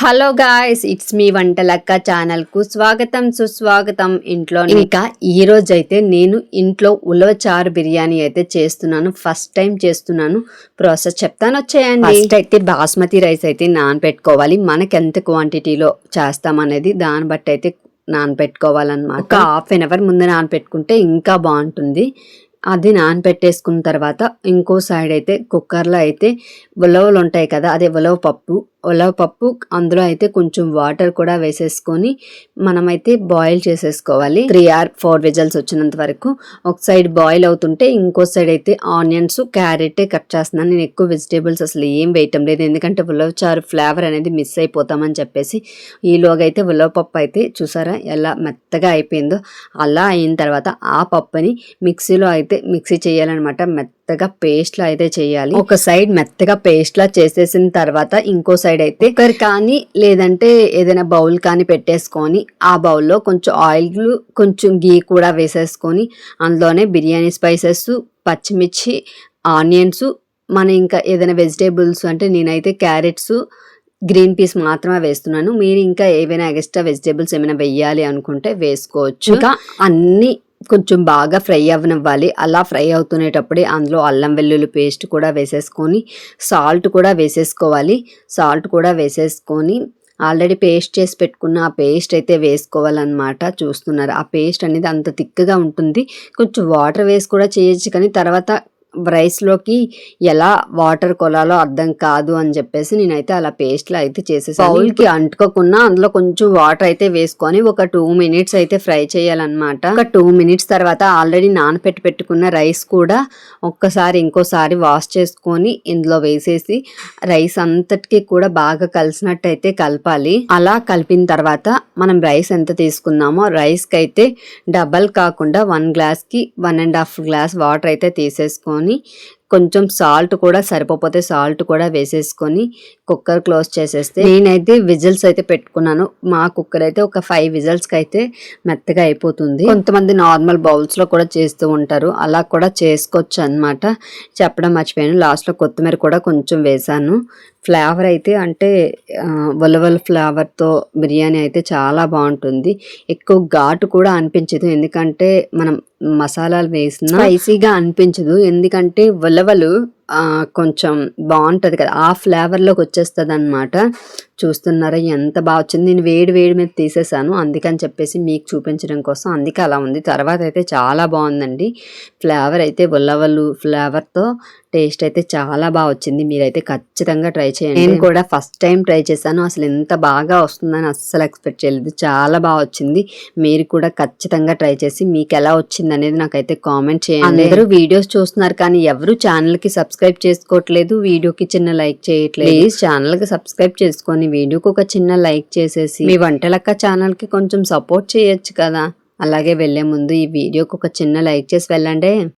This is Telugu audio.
Hello guys, it's me Vantalakka ఛానల్కు స్వాగతం సుస్వాగతం. ఇంట్లో ఇంకా ఈ రోజు అయితే నేను ఇంట్లో ఉలవచారు బిర్యానీ అయితే చేస్తున్నాను. ఫస్ట్ టైం చేస్తున్నాను. ప్రాసెస్ చెప్తాను, వచ్చేయండి. ఫస్ట్ అయితే బాస్మతి రైస్ అయితే నానబెట్టుకోవాలి. మనకి ఎంత క్వాంటిటీలో చేస్తామనేది దాన్ని బట్టి అయితే నానబెట్టుకోవాలన్నమాట. ఒక హాఫ్ అన్ అవర్ ముందు నానబెట్టుకుంటే ఇంకా బాగుంటుంది. అది నానబెట్టేసుకున్న తర్వాత ఇంకో సైడ్ అయితే కుక్కర్లో అయితే ఉలవలు ఉంటాయి కదా, అదే ఉలవ పప్పు అందులో అయితే కొంచెం వాటర్ కూడా వేసేసుకొని మనమైతే బాయిల్ చేసేసుకోవాలి. 3 or 4 విజిల్స్ వచ్చినంత వరకు. ఒక సైడ్ బాయిల్ అవుతుంటే ఇంకో సైడ్ అయితే ఆనియన్స్, క్యారెట్ కట్ చేస్తున్నాను. నేను ఎక్కువ వెజిటేబుల్స్ అసలు ఏం వేయటం లేదు, ఎందుకంటే ఉలవచారు ఫ్లేవర్ అనేది మిస్ అయిపోతామని చెప్పేసి. ఈలోగా అయితే ఉలవ పప్పు అయితే చూసారా ఎలా మెత్తగా అయిపోయిందో. అలా అయిన తర్వాత ఆ పప్పుని మిక్సీలో అయితే మిక్సీ చేయాలన్నమాట. మెత్తగా పేస్ట్ లా అయితే చేయాలి. ఒక సైడ్ మెత్తగా పేస్ట్ లా చేసేసిన తర్వాత ఇంకో సైడ్ అయితే కుక్కర్ కానీ లేదంటే ఏదైనా బౌల్ కానీ పెట్టేసుకొని ఆ బౌల్లో కొంచెం ఆయిల్, కొంచెం గీ కూడా వేసేసుకొని అందులోనే బిర్యానీ స్పైసెస్, పచ్చిమిర్చి, ఆనియన్స్, మన ఇంకా ఏదైనా వెజిటేబుల్స్ అంటే నేనైతే క్యారెట్స్, గ్రీన్ పీస్ మాత్రమే వేస్తున్నాను. మీరు ఇంకా ఏవైనా ఎక్స్ట్రా వెజిటేబుల్స్ ఏమైనా వెయ్యాలి అనుకుంటే వేసుకోవచ్చు. ఇంకా అన్ని కొంచెం బాగా ఫ్రై అవ్వనివ్వాలి. అలా ఫ్రై అవుతునేటప్పుడే అందులో అల్లం వెల్లుల్లి పేస్ట్ కూడా వేసేసుకొని సాల్ట్ కూడా వేసేసుకోవాలి. సాల్ట్ కూడా వేసేసుకొని ఆల్రెడీ పేస్ట్ చేసి పెట్టుకున్న ఆ పేస్ట్ అయితే వేసుకోవాలన్నమాట. చూస్తున్నారు, ఆ పేస్ట్ అనేది అంత థిక్గా ఉంటుంది. కొంచెం వాటర్ వేసి కూడా చేయొచ్చు, కానీ తర్వాత రైస్లోకి ఎలా వాటర్ కొలాలో అర్థం కాదు అని చెప్పేసి నేనైతే అలా పేస్ట్లో అయితే చేసేసాను. బౌల్కి అంటుకోకుండా అందులో కొంచెం వాటర్ అయితే వేసుకొని ఒక 2 minutes అయితే ఫ్రై చేయాలన్నమాట. ఒక 2 minutes తర్వాత ఆల్రెడీ పెట్టుకున్న రైస్ కూడా ఇంకోసారి వాష్ చేసుకొని ఇందులో వేసేసి రైస్ అంతటికి కూడా బాగా కలిసినట్టు అయితే కలపాలి. అలా కలిపిన తర్వాత మనం రైస్ ఎంత తీసుకున్నామో రైస్కి అయితే డబల్ కాకుండా 1 glassకి 1.5 glass వాటర్ అయితే తీసేసుకొని కొంచెం సాల్ట్ కూడా సరిపోతే సాల్ట్ కూడా వేసేసుకొని కుక్కర్ క్లోజ్ చేసేస్తే, నేనైతే విజిల్స్ అయితే పెట్టుకున్నాను. మా కుక్కర్ అయితే ఒక 5 విజిల్స్కి అయితే మెత్తగా అయిపోతుంది. కొంతమంది నార్మల్ బౌల్స్లో కూడా చేస్తూ ఉంటారు, అలా కూడా చేసుకోవచ్చు అన్నమాట. చెప్పడం మర్చిపోయాను, లాస్ట్లో కొత్తిమీర కూడా కొంచెం వేసాను. ఫ్లేవర్ అయితే అంటే ఉలవల ఫ్లేవర్తో బిర్యానీ అయితే చాలా బాగుంటుంది. ఎక్కువ ఘాటు కూడా అనిపించదు, ఎందుకంటే మనం మసాలాలు వేసిన స్పైసీగా అనిపించదు. ఎందుకంటే ఉలవలు కొంచెం బాగుంటుంది కదా, ఆ ఫ్లేవర్లోకి వచ్చేస్తుంది అన్నమాట. చూస్తున్నారా ఎంత బాగా వచ్చింది. నేను వేడి మీద తీసేసాను, అందుకని చెప్పేసి మీకు చూపించడం కోసం, అందుకే అలా ఉంది. తర్వాత అయితే చాలా బాగుందండి. ఫ్లేవర్ అయితే ఉలవలు ఫ్లేవర్తో టేస్ట్ అయితే చాలా బాగా వచ్చింది. మీరైతే ఖచ్చితంగా ట్రై చేయండి. నేను కూడా ఫస్ట్ టైం ట్రై చేశాను, అసలు ఎంత బాగా వస్తుందని అస్సలు ఎక్స్పెక్ట్ చేయలేదు. చాలా బాగా వచ్చింది. మీరు కూడా ఖచ్చితంగా ట్రై చేసి మీకు ఎలా వచ్చింది అనేది నాకైతే కామెంట్ చేయండి. అందరూ వీడియోస్ చూస్తున్నారు కానీ ఎవరు ఛానల్కి సబ్స్క్రైబ్ చేసుకోవట్లేదు, వీడియోకి చిన్న లైక్ చేయట్లేదు. ప్లీజ్ ఛానల్కి సబ్స్క్రైబ్ చేసుకొని వీడియోకి ఒక చిన్న లైక్ చేసేసి మీ వంటలక్క ఛానల్కి కొంచెం సపోర్ట్ చేయొచ్చు కదా. అలాగే వెళ్లే ముందు ఈ వీడియోకి ఒక చిన్న లైక్ చేసి వెళ్ళండి.